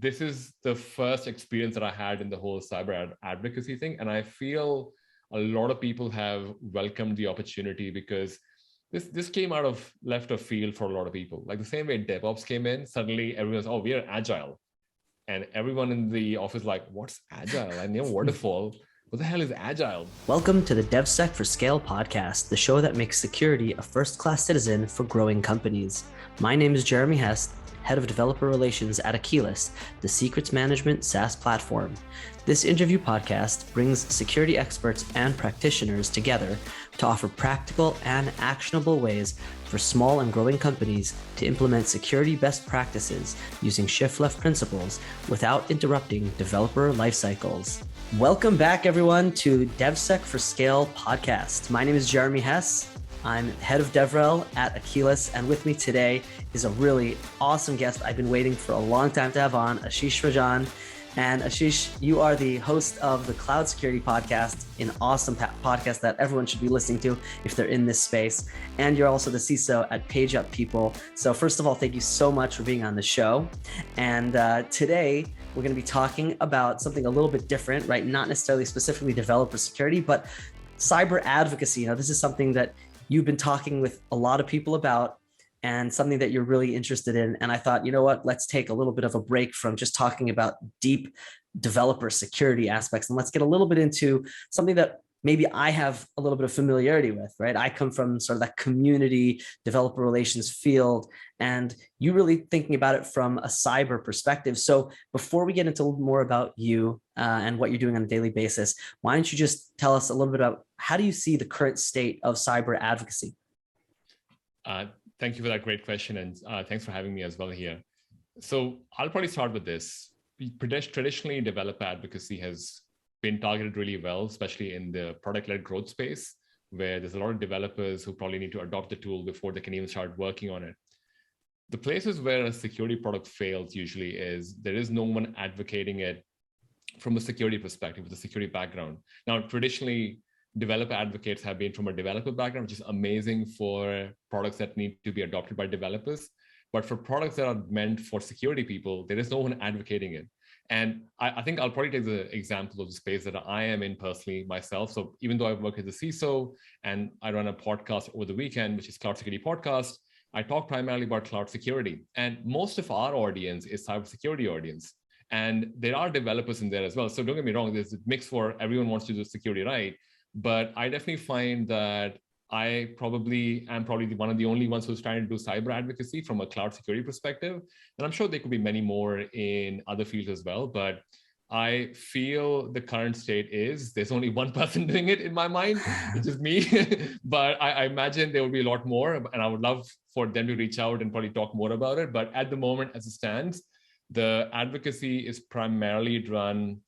this is the first experience that I had in the whole cyber advocacy thing. And I feel a lot of people have welcomed the opportunity because this came out of left of field for a lot of people. Like the same way DevOps came in, suddenly everyone's, oh, we are agile. And everyone in the office like, what's agile? I know waterfall. What the hell is agile? Welcome to the DevSec for Scale podcast, the show that makes security a first-class citizen for growing companies. My name is Jeremy Hest, Head of Developer Relations at Achilles, the secrets management SaaS platform. This interview podcast brings security experts and practitioners together to offer practical and actionable ways for small and growing companies to implement security best practices using shift-left principles without interrupting developer life cycles. Welcome back, everyone, to DevSec for Scale podcast. My name is Jeremy Hess. I'm head of DevRel at Achilles, and with me today is a really awesome guest I've been waiting for a long time to have on, Ashish Rajan. And Ashish, you are the host of the Cloud Security Podcast, an awesome podcast that everyone should be listening to if they're in this space. And you're also the CISO at PageUp People. So first of all, thank you so much for being on the show. And today, we're going to be talking about something a little bit different, right? Not necessarily specifically developer security, but cyber advocacy. You know, this is something that you've been talking with a lot of people about and something that you're really interested in. And I thought, you know what, let's take a little bit of a break from just talking about deep developer security aspects. And let's get a little bit into something that maybe I have a little bit of familiarity with, right? I come from sort of that community developer relations field, and you really thinking about it from a cyber perspective. So before we get into a little more about you and what you're doing on a daily basis, why don't you just tell us a little bit about how do you see the current state of cyber advocacy? Thank you for that great question. And thanks for having me as well here. So I'll probably start with this. Traditionally, developer advocacy has been targeted really well, especially in the product-led growth space, where there's a lot of developers who probably need to adopt the tool before they can even start working on it. The places where a security product fails usually is there is no one advocating it from a security perspective, with a security background. Now, traditionally, developer advocates have been from a developer background, which is amazing for products that need to be adopted by developers. But for products that are meant for security people, there is no one advocating it. And I think I'll probably take the example of the space that I am in personally myself. So even though I work as a CISO and I run a podcast over the weekend, which is Cloud Security Podcast, I talk primarily about cloud security. And most of our audience is cybersecurity audience. And there are developers in there as well. So don't get me wrong, there's a mix for everyone wants to do security right. But I definitely find that I probably am one of the only ones who's trying to do cyber advocacy from a cloud security perspective. And I'm sure there could be many more in other fields as well. But I feel the current state is there's only one person doing it in my mind, which is me. But I imagine there will be a lot more. And I would love for them to reach out and probably talk more about it. But at the moment, as it stands, the advocacy is primarily run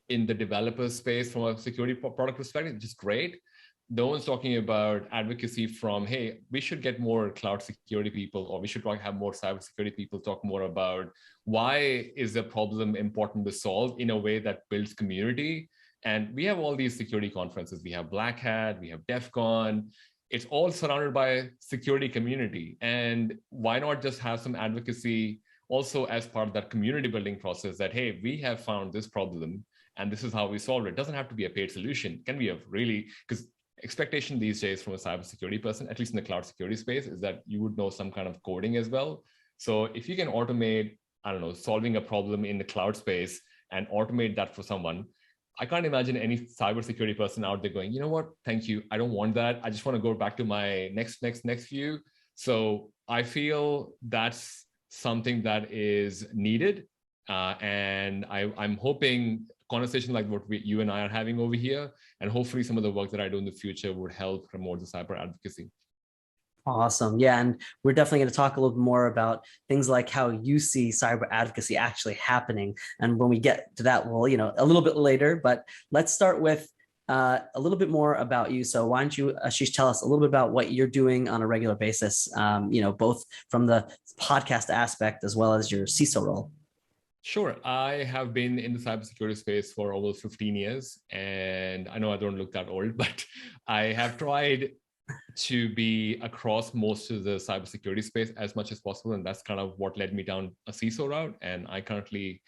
in the developer space from a security product perspective, which is great. No one's talking about advocacy from, hey, we should get more cloud security people, or we should probably have more cybersecurity people talk more about why is the problem important to solve in a way that builds community. And we have all these security conferences. We have Black Hat, we have DEF CON. It's all surrounded by security community. And why not just have some advocacy also as part of that community building process that, hey, we have found this problem and this is how we solve it. It doesn't have to be a paid solution. It can be a really, because expectation these days from a cybersecurity person, at least in the cloud security space, is that you would know some kind of coding as well. So if you can automate, I don't know, solving a problem in the cloud space and automate that for someone, I can't imagine any cybersecurity person out there going, you know what, thank you, I don't want that. I just want to go back to my next view. So I feel that's something that is needed. And I'm hoping conversations like what you and I are having over here, and hopefully some of the work that I do in the future would help promote the cyber advocacy. Awesome. Yeah. And we're definitely going to talk a little bit more about things like how you see cyber advocacy actually happening. And when we get to that, we'll, a little bit later, but let's start with a little bit more about you. So why don't you, Ashish, tell us a little bit about what you're doing on a regular basis, both from the podcast aspect as well as your CISO role. Sure. I have been in the cybersecurity space for almost 15 years. And I know I don't look that old, but I have tried to be across most of the cybersecurity space as much as possible. And that's kind of what led me down a CISO route. And I currently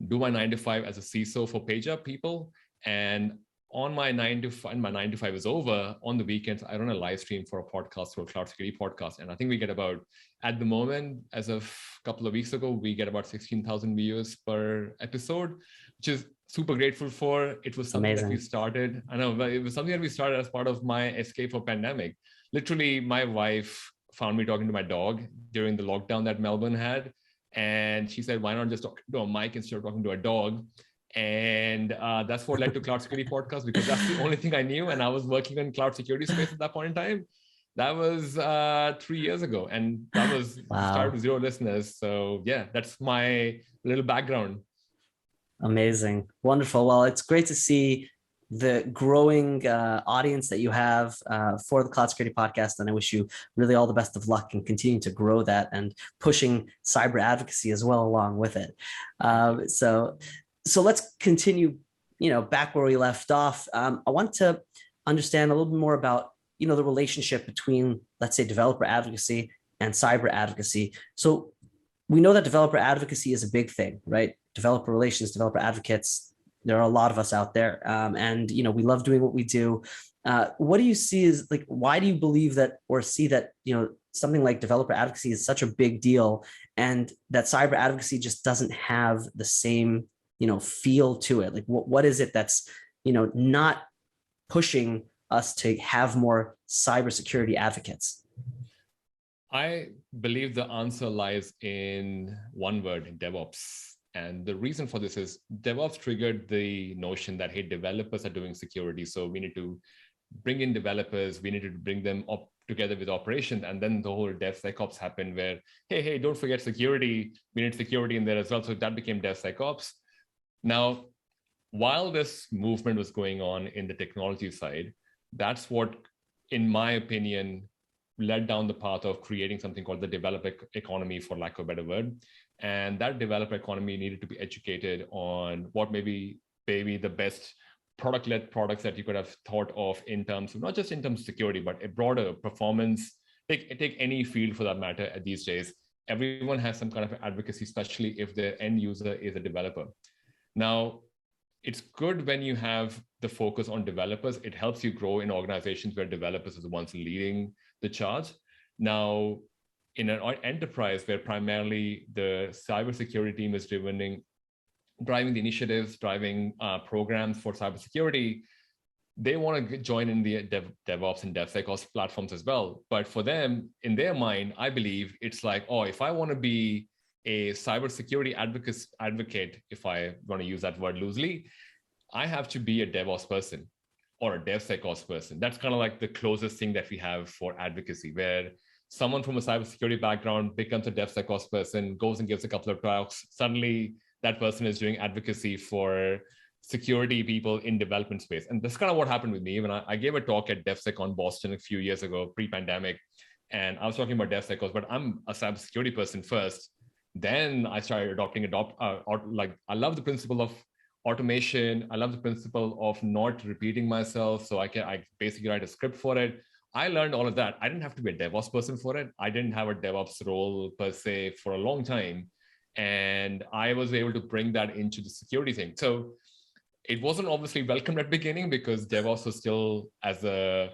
do my 9 to 5 as a CISO for PageUp People. And on my 9 to 5, my 9 to 5 is over, on the weekends, I run a live stream for a podcast, for a cloud security podcast. And I think we get about, at the moment, as of a couple of weeks ago, we get about 16,000 views per episode, which is super grateful for. It was something that we started. I know, but it was something that we started as part of my escape for pandemic. Literally, my wife found me talking to my dog during the lockdown that Melbourne had. And she said, why not just talk to a mic instead of talking to a dog? And that's what led to Cloud Security Podcast, because that's the only thing I knew. And I was working in cloud security space at that point in time. That was 3 years ago. And that was started with 0 listeners. So yeah, that's my little background. Amazing. Wonderful. Well, it's great to see the growing audience that you have for the Cloud Security Podcast. And I wish you really all the best of luck in continuing to grow that and pushing cyber advocacy as well along with it. So let's continue, back where we left off. I want to understand a little bit more about, the relationship between, let's say, developer advocacy and cyber advocacy. So we know that developer advocacy is a big thing, right? Developer relations, developer advocates, there are a lot of us out there. And, we love doing what we do. What do you see as, like, why do you believe that, or see that, something like developer advocacy is such a big deal, and that cyber advocacy just doesn't have the same, feel to it? Like, what is it that's, not pushing us to have more cybersecurity advocates? I believe the answer lies in one word: DevOps. And the reason for this is DevOps triggered the notion that, hey, developers are doing security, so we need to bring in developers, we need to bring them up together with operations. And then the whole DevSecOps happened where, hey, don't forget security, we need security in there as well. So that became DevSecOps. Now, while this movement was going on in the technology side, that's what, in my opinion, led down the path of creating something called the developer economy, for lack of a better word. And that developer economy needed to be educated on what maybe the best product-led products that you could have thought of, in terms of, not just in terms of security, but a broader performance. Take any field for that matter these days. Everyone has some kind of advocacy, especially if their end user is a developer. Now, it's good when you have the focus on developers. It helps you grow in organizations where developers are the ones leading the charge. Now, in an enterprise where primarily the cybersecurity team is driving the initiatives, driving programs for cybersecurity, they want to join in the DevOps and DevSecOps platforms as well. But for them, in their mind, I believe it's like, oh, if I want to be a cybersecurity advocate, if I want to use that word loosely, I have to be a DevOps person or a DevSecOps person. That's kind of like the closest thing that we have for advocacy, where someone from a cybersecurity background becomes a DevSecOps person, goes and gives a couple of talks. Suddenly, that person is doing advocacy for security people in development space. And that's kind of what happened with me. When I gave a talk at DevSec Boston a few years ago, pre-pandemic, and I was talking about DevSecOps, but I'm a cybersecurity person first. Then I started I love the principle of automation. I love the principle of not repeating myself. So I basically write a script for it. I learned all of that. I didn't have to be a DevOps person for it. I didn't have a DevOps role per se for a long time. And I was able to bring that into the security thing. So it wasn't obviously welcomed at the beginning, because DevOps was still, as a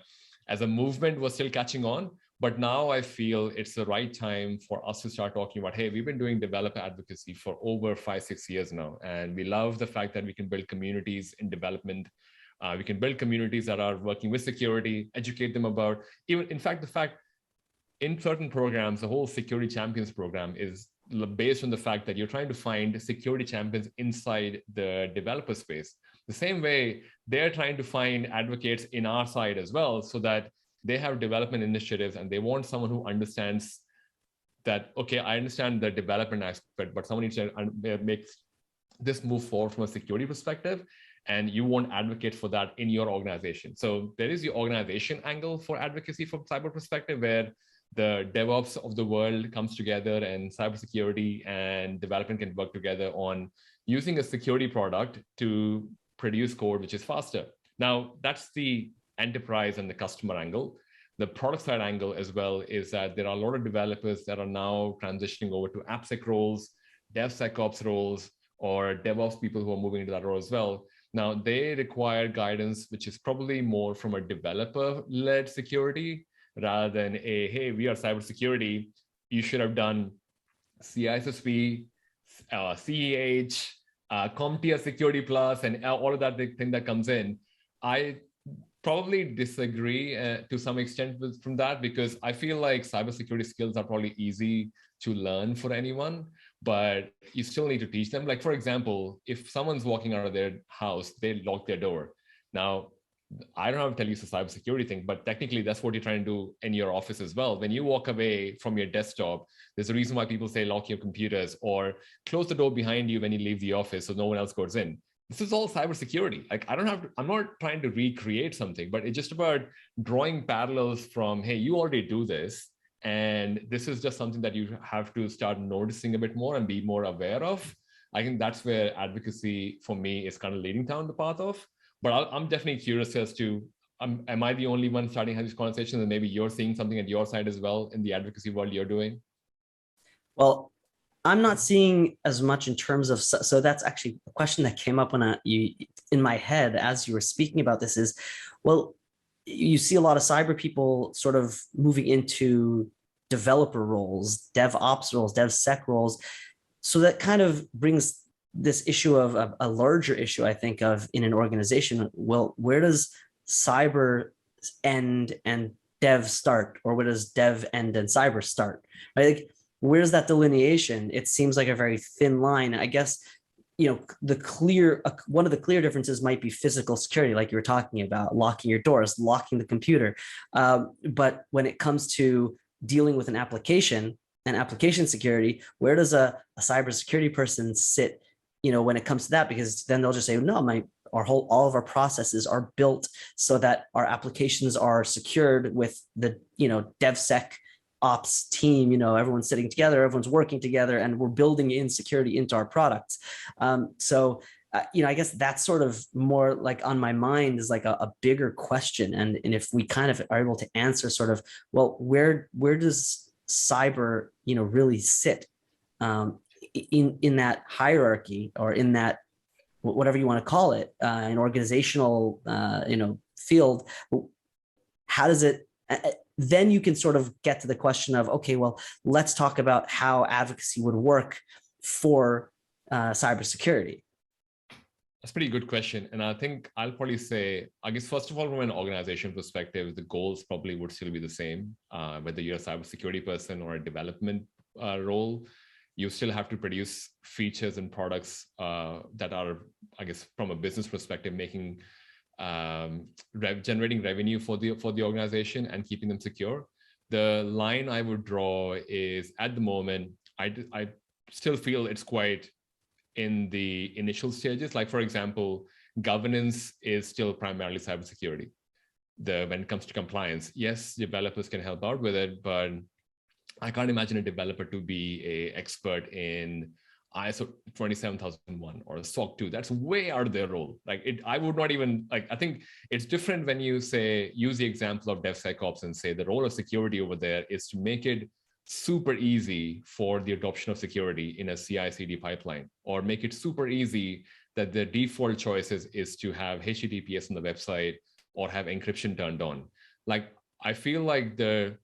movement, was still catching on. But now I feel it's the right time for us to start talking about, hey, we've been doing developer advocacy for over 5-6 years now. And we love the fact that we can build communities in development. We can build communities that are working with security, educate them about, even, in fact, the fact in certain programs, the whole security champions program is based on the fact that you're trying to find security champions inside the developer space. The same way they're trying to find advocates in our side as well, so that they have development initiatives and they want someone who understands that, okay, I understand the development aspect, but someone needs to make this move forward from a security perspective. And you want advocates for that in your organization. So there is the organization angle for advocacy from cyber perspective, where the DevOps of the world comes together and cybersecurity and development can work together on using a security product to produce code which is faster. Now, that's the enterprise and the customer angle. The product side angle as well is that there are a lot of developers that are now transitioning over to AppSec roles, DevSecOps roles, or DevOps people who are moving into that role as well. Now, they require guidance, which is probably more from a developer-led security rather than a, hey, we are cybersecurity. You should have done CISO, CEH, CompTIA Security Plus, and all of that big thing that comes in. I probably disagree to some extent from that, because I feel like cybersecurity skills are probably easy to learn for anyone, but you still need to teach them. Like, for example, if someone's walking out of their house, they lock their door. Now, I don't have to tell you it's a cybersecurity thing, but technically that's what you're trying to do in your office as well. When you walk away from your desktop, there's a reason why people say lock your computers or close the door behind you when you leave the office so no one else goes in. This is all cybersecurity. Like, I'm not trying to recreate something, but it's just about drawing parallels from, hey, you already do this, and this is just something that you have to start noticing a bit more and be more aware of. I think that's where advocacy for me is kind of leading down the path of. But I'm definitely curious as to, am I the only one starting these conversations, and maybe you're seeing something at your side as well in the advocacy world you're doing? Well, I'm not seeing as much in terms of, so that's actually a question that came up when in my head as you were speaking about this is, well, you see a lot of cyber people sort of moving into developer roles, DevOps roles, DevSec roles. So that kind of brings this issue of a larger issue, I think, of in an organization. Well, where does cyber end and dev start, or where does dev end and cyber start? Right? Like, where's that delineation? It seems like a very thin line. I guess, one of the clear differences might be physical security, like you were talking about, locking your doors, locking the computer. But when it comes to dealing with an application and application security, where does a cybersecurity person sit, when it comes to that? Because then they'll just say, no, all of our processes are built so that our applications are secured with the, DevSec ops team, everyone's sitting together, everyone's working together, and we're building in security into our products. I guess that's sort of more like on my mind is like a bigger question. And if we kind of are able to answer sort of, well, where does cyber, really sit in that hierarchy, or in that, whatever you want to call it, an organizational, field? How does it, then you can sort of get to the question of, okay, well, let's talk about how advocacy would work for cybersecurity. That's a pretty good question. And I think I'll probably say, I guess, first of all, from an organization perspective, the goals probably would still be the same, whether you're a cybersecurity person or a development role. You still have to produce features and products that are, I guess, from a business perspective, making generating revenue for the organization and keeping them secure. The line I would draw is, at the moment, I still feel it's quite in the initial stages. Like, for example, governance is still primarily cybersecurity. When it comes to compliance, yes, developers can help out with it, but I can't imagine a developer to be an expert in ISO 27001 or SOC 2. That's way out of their role. I would not even, I think it's different when you say, use the example of DevSecOps and say the role of security over there is to make it super easy for the adoption of security in a CI/CD pipeline, or make it super easy that the default choice is to have HTTPS on the website or have encryption turned on. I feel like the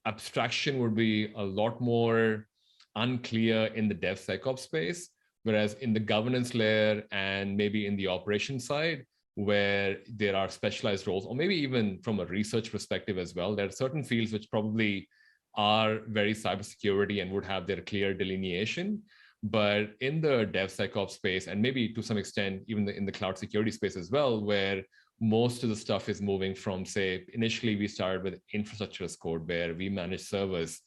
abstraction would be a lot more unclear in the DevSecOps space, whereas in the governance layer and maybe in the operation side, where there are specialized roles, or maybe even from a research perspective as well, there are certain fields which probably are very cybersecurity and would have their clear delineation. But in the DevSecOps space, and maybe to some extent, even in the cloud security space as well, where most of the stuff is moving from, say, initially we started with infrastructure as code, where we manage servers.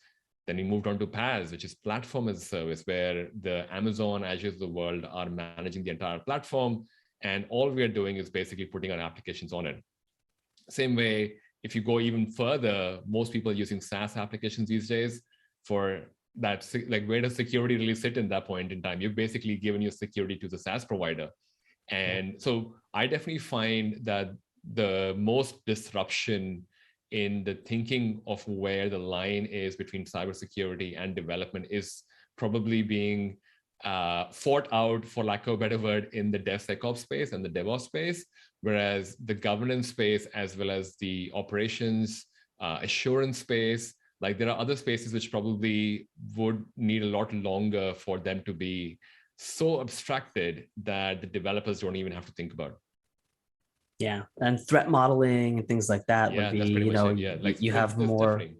Then we moved on to PaaS, which is platform as a service, where the Amazon, Azure of the world are managing the entire platform. And all we are doing is basically putting our applications on it. Same way, if you go even further, most people are using SaaS applications these days for that. Where does security really sit in that point in time? You've basically given your security to the SaaS provider. And so I definitely find that the most disruption in the thinking of where the line is between cybersecurity and development is probably being fought out, for lack of a better word, in the DevSecOps space and the DevOps space, whereas the governance space, as well as the operations assurance space, like there are other spaces which probably would need a lot longer for them to be so abstracted that the developers don't even have to think about. Yeah, and threat modeling and things like that would Yeah, be, that's pretty you much know, it. Yeah, like you have there's more. differing.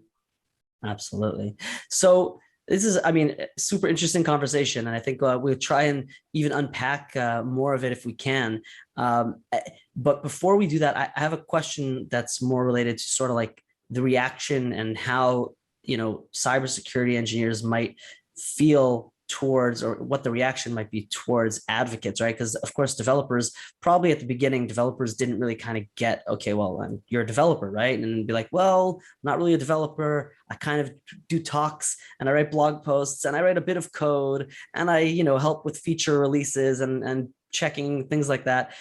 Absolutely. So this is, I mean, super interesting conversation, and I think we'll try and even unpack more of it if we can. But before we do that, I have a question that's more related to sort of like the reaction and how, you know, cybersecurity engineers might feel towards, or what the reaction might be towards advocates, right? Because of course, developers probably at the beginning, developers didn't really kind of get, okay, well, you're a developer, right? And be like, well, I'm not really a developer. I kind of do talks and I write blog posts and I write a bit of code and I, you know, help with feature releases and checking things like that.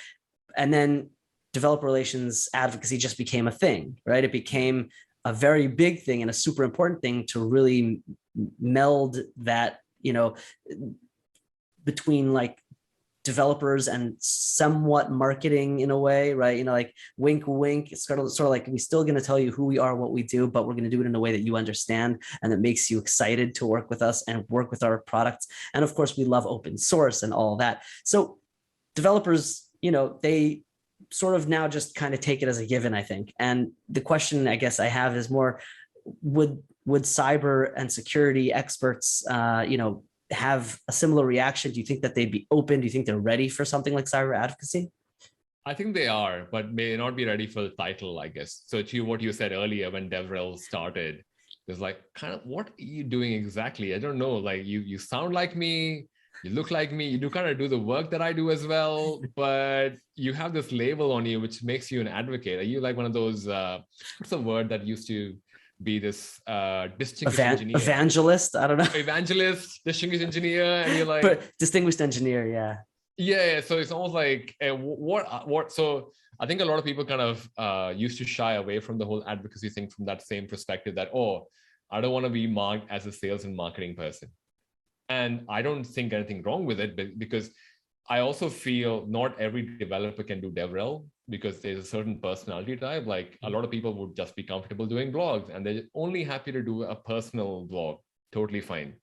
And then developer relations advocacy just became a thing, right? It became a very big thing and a super important thing to really meld that, you know, between like developers and somewhat marketing in a way, right? You know, like wink, wink. It's sort of like, we're still going to tell you who we are, what we do, but we're going to do it in a way that you understand and that makes you excited to work with us and work with our products. And of course, we love open source and all that. So developers, you know, they sort of now just kind of take it as a given, I think. And the question I guess I have is more, would cyber and security experts, you know, have a similar reaction? Do you think that they'd be open? Do you think they're ready for something like cyber advocacy? I think they are, but may not be ready for the title, I guess. So to what you said earlier, when DevRel started, there's like, kind of, what are you doing exactly? I don't know. Like you sound like me, you look like me, you do kind of do the work that I do as well, but you have this label on you, which makes you an advocate. Are you like one of those, what's the word that used to be this distinguished engineer? Evangelist? I don't know. Evangelist, distinguished engineer, and you're like, but distinguished engineer, yeah. Yeah, so it's almost like what. So I think a lot of people kind of used to shy away from the whole advocacy thing from that same perspective that, oh, I don't want to be marked as a sales and marketing person. And I don't think anything wrong with it, but because I also feel not every developer can do DevRel, because there's a certain personality type. Like a lot of people would just be comfortable doing blogs and they're only happy to do a personal blog. Totally fine.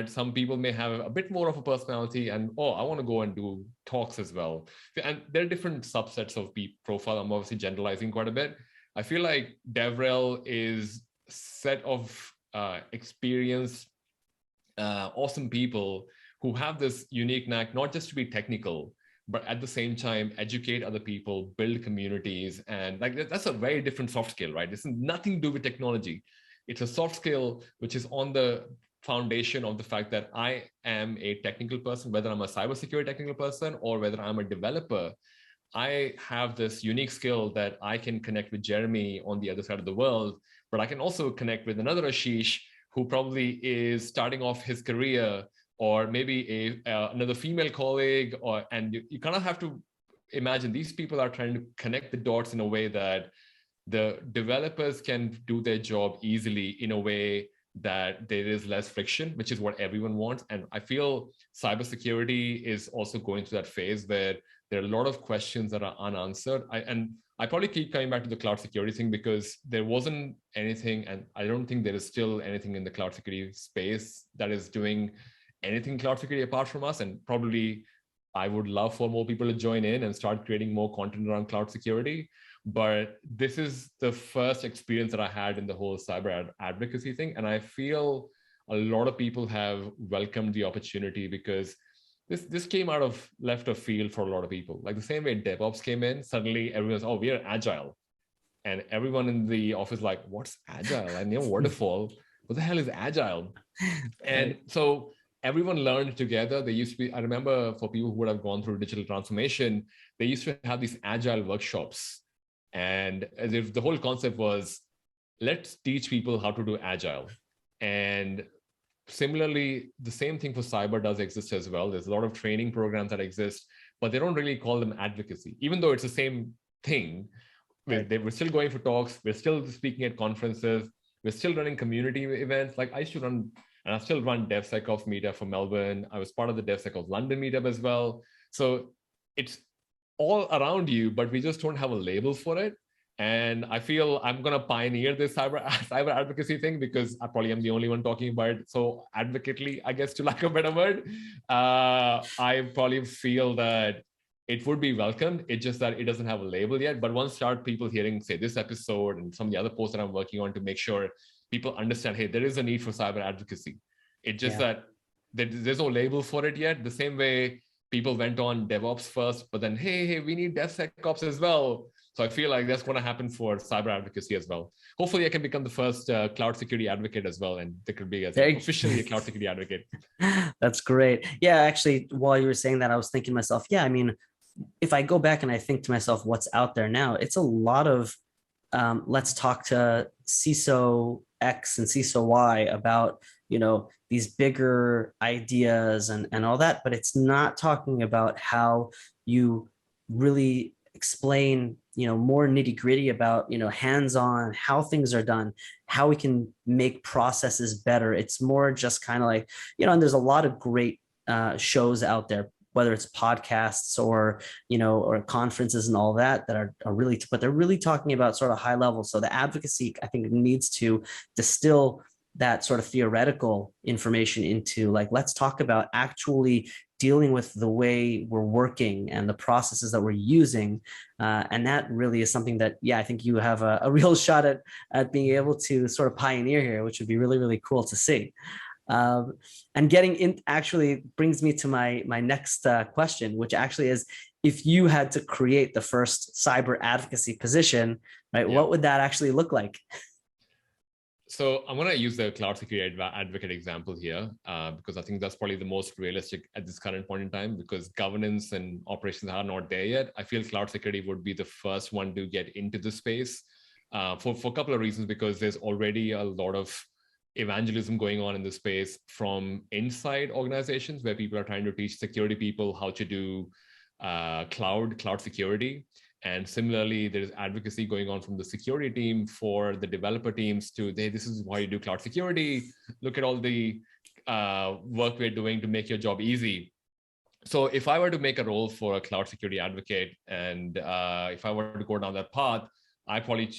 Some people may have a bit more of a personality and, oh, I want to go and do talks as well. And there are different subsets of profile. I'm obviously generalizing quite a bit. I feel like DevRel is a set of experienced, awesome people who have this unique knack, not just to be technical, but at the same time, educate other people, build communities. And like that's a very different soft skill, right? This is nothing to do with technology. It's a soft skill, which is on the foundation of the fact that I am a technical person, whether I'm a cybersecurity technical person or whether I'm a developer. I have this unique skill that I can connect with Jeremy on the other side of the world, but I can also connect with another Ashish who probably is starting off his career, or maybe another female colleague, and you kind of have to imagine these people are trying to connect the dots in a way that the developers can do their job easily in a way that there is less friction, which is what everyone wants. And I feel cybersecurity is also going through that phase where there are a lot of questions that are unanswered. I probably keep coming back to the cloud security thing because there wasn't anything, and I don't think there is still anything in the cloud security space that is doing anything cloud security apart from us. And probably I would love for more people to join in and start creating more content around cloud security. But this is the first experience that I had in the whole cyber advocacy thing. And I feel a lot of people have welcomed the opportunity because this came out of left of field for a lot of people. Like the same way DevOps came in, suddenly everyone's, oh, we are agile. And everyone in the office like, what's agile? And waterfall, what the hell is agile? And so everyone learned together. They used to be, I remember for people who would have gone through digital transformation, they used to have these agile workshops. And as if the whole concept was, let's teach people how to do agile. And similarly, the same thing for cyber does exist as well. There's a lot of training programs that exist, but they don't really call them advocacy, even though it's the same thing. We're still going for talks. We're still speaking at conferences. We're still running community events. Like I used to run, and I still run DevSecOps meetup for Melbourne. I was part of the DevSecOps London meetup as well. So it's all around you, but we just don't have a label for it. And I feel I'm going to pioneer this cyber advocacy thing because I probably am the only one talking about it. So advocately, I guess, to lack of a better word, I probably feel that it would be welcomed. It's just that it doesn't have a label yet. But once start people hearing, say, this episode and some of the other posts that I'm working on to make sure people understand, hey, there is a need for cyber advocacy. It's just that there's no label for it yet. The same way people went on DevOps first, but then, hey, we need DevSecOps as well. So I feel like that's going to happen for cyber advocacy as well. Hopefully I can become the first cloud security advocate as well. And there could be officially a cloud security advocate. That's great. Yeah, actually, while you were saying that, I was thinking to myself, yeah, I mean, if I go back and I think to myself, what's out there now, it's a lot of let's talk to CISO X and CISO Y about, these bigger ideas and all that, but it's not talking about how you really explain, more nitty gritty about, hands-on, how things are done, how we can make processes better. It's more just kind of like, and there's a lot of great shows out there, whether it's podcasts or, or conferences and all that are really, but they're really talking about sort of high level. So the advocacy, I think, needs to distill that sort of theoretical information into like, let's talk about actually dealing with the way we're working and the processes that we're using. And that really is something that, I think you have a real shot at being able to sort of pioneer here, which would be really, really cool to see. And getting in actually brings me to my next question, which actually is, if you had to create the first cyber advocacy position, right, what would that actually look like? So I'm going to use the cloud security advocate example here because I think that's probably the most realistic at this current point in time, because governance and operations are not there yet. I feel cloud security would be the first one to get into the space for a couple of reasons, because there's already a lot of evangelism going on in the space from inside organizations where people are trying to teach security people how to do cloud security. And similarly, there's advocacy going on from the security team for the developer teams to, hey, this is why you do cloud security. Look at all the work we're doing to make your job easy. So if I were to make a role for a cloud security advocate, and if I were to go down that path, I probably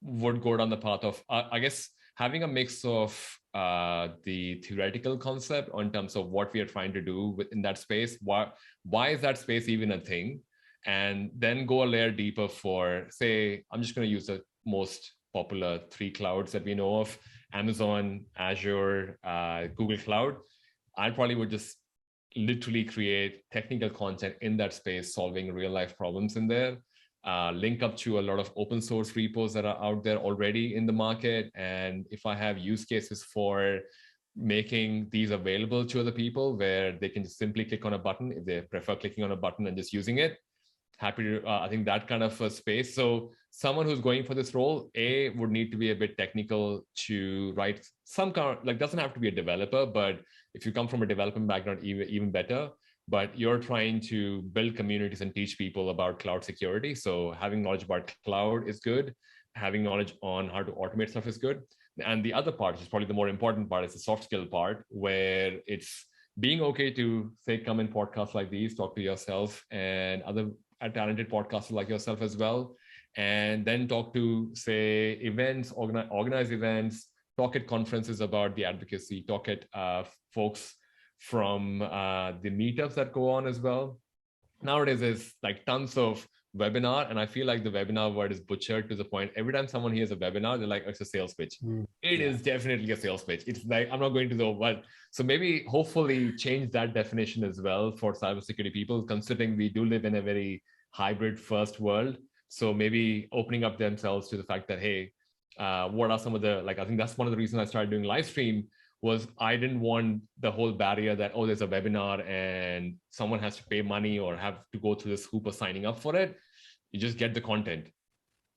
would go down the path of, I guess, having a mix of the theoretical concept in terms of what we are trying to do within that space. Why is that space even a thing? And then go a layer deeper for, say, I'm just going to use the most popular 3 clouds that we know of: Amazon, Azure, Google Cloud. I probably would just literally create technical content in that space, solving real life problems in there. Link up to a lot of open source repos that are out there already in the market. And if I have use cases for making these available to other people where they can just simply click on a button, if they prefer clicking on a button and just using it, happy to, I think that kind of a space. So someone who's going for this role, would need to be a bit technical to write some kind of, like, doesn't have to be a developer, but if you come from a development background, even better. But you're trying to build communities and teach people about cloud security. So having knowledge about cloud is good. Having knowledge on how to automate stuff is good. And the other part, which is probably the more important part, is the soft skill part, where it's being okay to, say, come in podcasts like these, talk to yourself and other talented podcasters like yourself as well, and then talk to, say, events, organize events, talk at conferences about the advocacy, talk at folks from the meetups that go on as well. Nowadays, there's like tons of webinar, and I feel like the webinar word is butchered to the point every time someone hears a webinar, they're like, oh, it's a sales pitch. It is definitely a sales pitch. It's like, I'm not going to the what. So maybe hopefully change that definition as well for cybersecurity people, considering we do live in a very hybrid first world. So maybe opening up themselves to the fact that, hey, what are some of the, like, I think that's one of the reasons I started doing live stream, was I didn't want the whole barrier that, oh, there's a webinar and someone has to pay money or have to go through this hoop of signing up for it. You just get the content.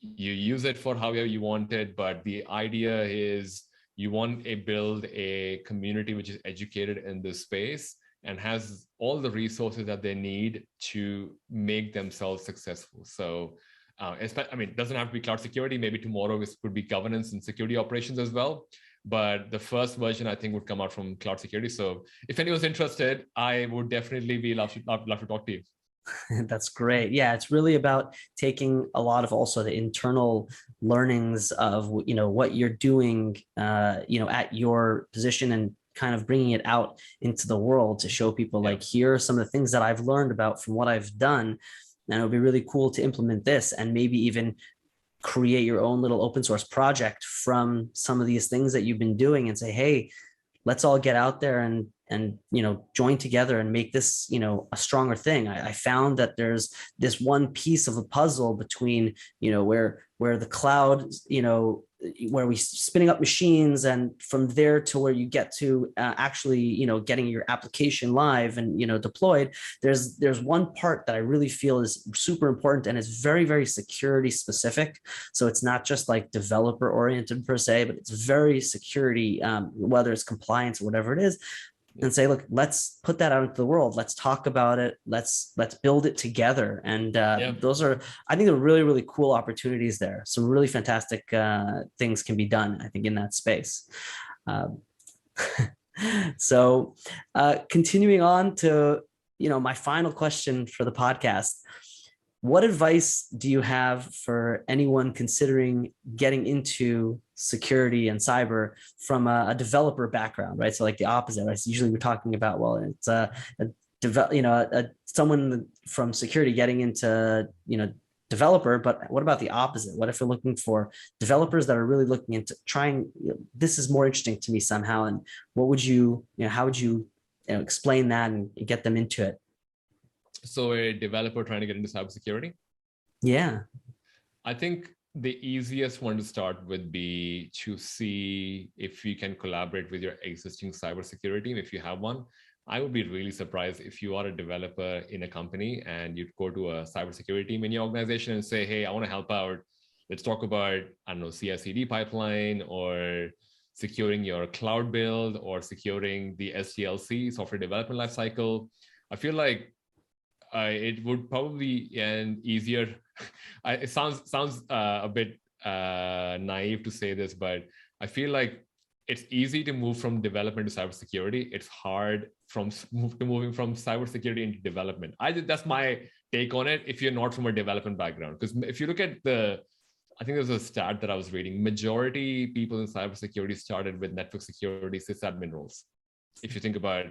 You use it for however you want it, but the idea is you want to build a community which is educated in this space and has all the resources that they need to make themselves successful. So I mean, it doesn't have to be cloud security. Maybe tomorrow it could be governance and security operations as well. But the first version, I think, would come out from cloud security. So if anyone's interested, I would definitely be love to talk to you. That's great. Yeah, it's really about taking a lot of also the internal learnings of what you're doing at your position, and kind of bringing it out into the world to show people like, here are some of the things that I've learned about from what I've done, and it would be really cool to implement this, and maybe even create your own little open source project from some of these things that you've been doing, and say, hey, let's all get out there and join together and make this a stronger thing. I found that there's this one piece of the puzzle between where the cloud, where we spinning up machines, and from there to where you get to actually getting your application live and deployed. There's one part that I really feel is super important, and it's very, very security specific. So it's not just like developer oriented per se, but it's very security, whether it's compliance or whatever it is. And say, look, let's put that out into the world. Let's talk about it. Let's build it together. And those are, I think, they're really, really cool opportunities there. Some really fantastic things can be done, I think, in that space. So continuing on to, my final question for the podcast. What advice do you have for anyone considering getting into security and cyber from a developer background, right? So like the opposite, right? So usually we're talking about, well, it's someone from security getting into, developer, but what about the opposite? What if we're looking for developers that are really looking into trying, this is more interesting to me somehow. And what would you, how would you, explain that and get them into it? So a developer trying to get into cybersecurity? Yeah. I think the easiest one to start would be to see if you can collaborate with your existing cybersecurity team, if you have one. I would be really surprised if you are a developer in a company and you go to a cybersecurity team in your organization and say, hey, I want to help out. Let's talk about, I don't know, CI/CD pipeline, or securing your cloud build, or securing the SDLC, software development lifecycle. I feel like it would probably be an easier. It sounds a bit naive to say this, but I feel like it's easy to move from development to cybersecurity. It's hard moving from cybersecurity into development. That's my take on it. If you're not from a development background, because if you look at I think there's a stat that I was reading. Majority people in cybersecurity started with network security sysadmin roles. If you think about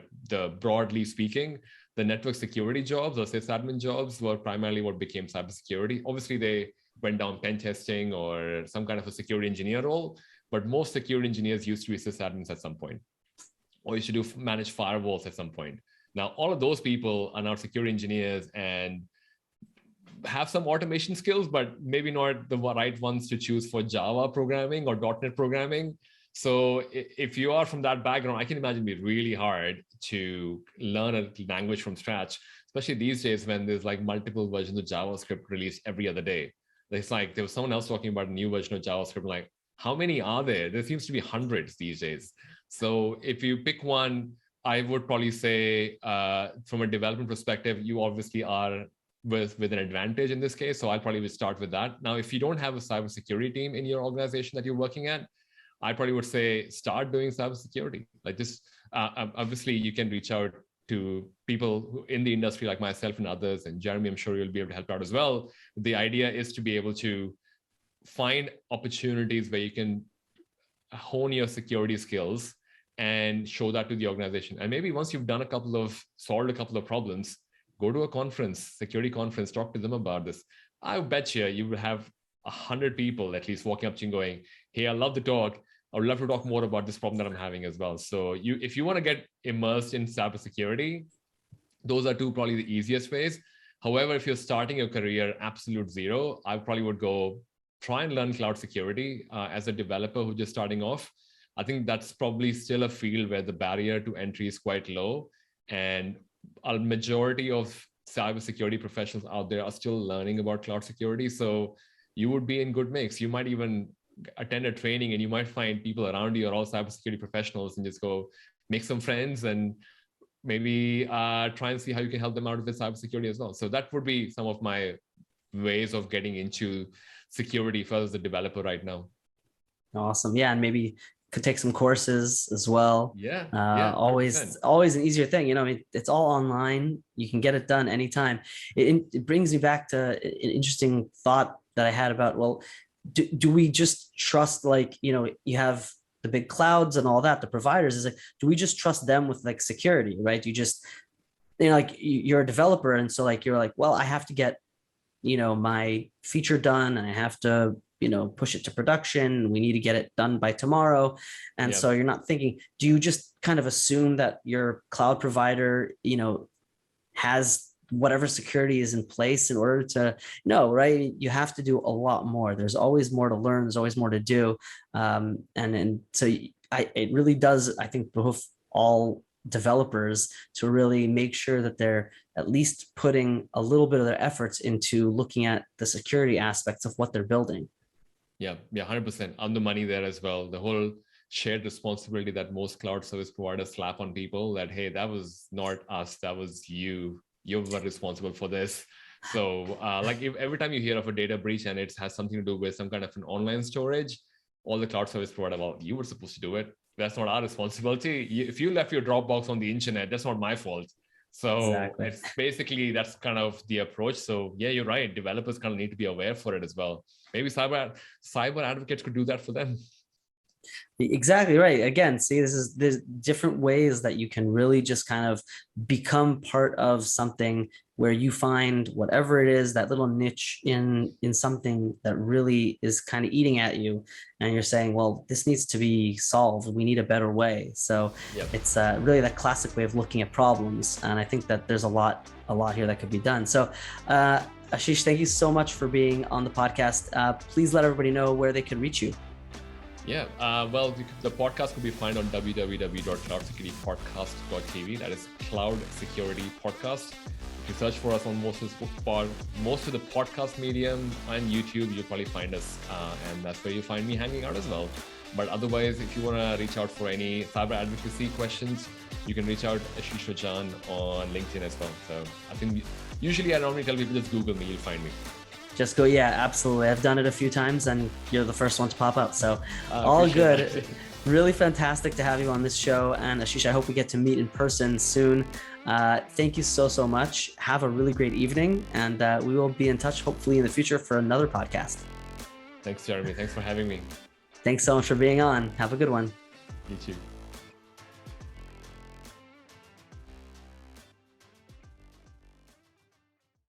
broadly speaking, the network security jobs or sysadmin jobs were primarily what became cybersecurity. Obviously, they went down pen testing or some kind of a security engineer role, but most security engineers used to be sysadmins at some point, or used to manage firewalls at some point. Now, all of those people are now security engineers and have some automation skills, but maybe not the right ones to choose for Java programming or .NET programming. So if you are from that background, I can imagine it'd be really hard to learn a language from scratch, especially these days when there's like multiple versions of JavaScript released every other day. It's like there was someone else talking about a new version of JavaScript, like, how many are there? There seems to be hundreds these days. So if you pick one, I would probably say from a development perspective, you obviously are with an advantage in this case. So I'll probably start with that. Now, if you don't have a cybersecurity team in your organization that you're working at, I probably would say start doing cybersecurity. Like just obviously you can reach out to people in the industry like myself and others, and Jeremy, I'm sure you'll be able to help out as well. The idea is to be able to find opportunities where you can hone your security skills and show that to the organization. And maybe once you've solved a couple of problems, go to a conference, security conference, talk to them about this. I bet you will have 100 people at least walking up to you and going, hey, I love the talk. I would love to talk more about this problem that I'm having as well. So if you want to get immersed in cybersecurity, those are two probably the easiest ways. However, if you're starting your career absolute zero, I probably would go try and learn cloud security as a developer who's just starting off. I think that's probably still a field where the barrier to entry is quite low. And a majority of cybersecurity professionals out there are still learning about cloud security. So you would be in good mix. You might even attend a training and you might find people around you are all cybersecurity professionals, and just go make some friends and maybe try and see how you can help them out with cybersecurity as well. So that would be some of my ways of getting into security if I was a developer right now. Awesome. Yeah. And maybe could take some courses as well. Yeah. Always an easier thing. I mean, it's all online. You can get it done anytime. It brings me back to an interesting thought that I had about, well, do we just trust, like, you have the big clouds and all that, the providers, is like, do we just trust them with like security, right? You just, like you're a developer. And so like, you're like, well, I have to get, my feature done and I have to, push it to production. We need to get it done by tomorrow. And so you're not thinking, do you just kind of assume that your cloud provider, has whatever security is in place in order to know, right? You have to do a lot more. There's always more to learn. There's always more to do. And so it really does, I think, behove all developers to really make sure that they're at least putting a little bit of their efforts into looking at the security aspects of what they're building. Yeah, 100% on the money there as well. The whole shared responsibility that most cloud service providers slap on people that, hey, that was not us, that was you. You were responsible for this. So like if every time you hear of a data breach and it has something to do with some kind of an online storage, all the cloud service provider, well, you were supposed to do it. That's not our responsibility. If you left your Dropbox on the internet, that's not my fault. So It's basically, that's kind of the approach. So yeah, you're right. Developers kind of need to be aware for it as well. Maybe cyber advocates could do that for them. Exactly right. Again, see, there's different ways that you can really just kind of become part of something where you find whatever it is, that little niche in something that really is kind of eating at you, and you're saying, well, this needs to be solved. We need a better way. So it's really that classic way of looking at problems, and I think that there's a lot here that could be done. So Ashish, thank you so much for being on the podcast. Please let everybody know where they can reach you. Yeah, well, the podcast could be found on www.cloudsecuritypodcast.tv. That is Cloud Security Podcast. If you search for us on most of the podcast medium and YouTube, you'll probably find us, and that's where you find me hanging out as well. But otherwise, if you want to reach out for any cyber advocacy questions, you can reach out Ashish Rajan on LinkedIn as well. So I think usually I normally tell people just Google me, you'll find me. Just go, yeah, absolutely. I've done it a few times and you're the first one to pop up. So all good. Really fantastic to have you on this show. And Ashish, I hope we get to meet in person soon. Thank you so much. Have a really great evening. And we will be in touch hopefully in the future for another podcast. Thanks, Jeremy. Thanks for having me. Thanks so much for being on. Have a good one. You too.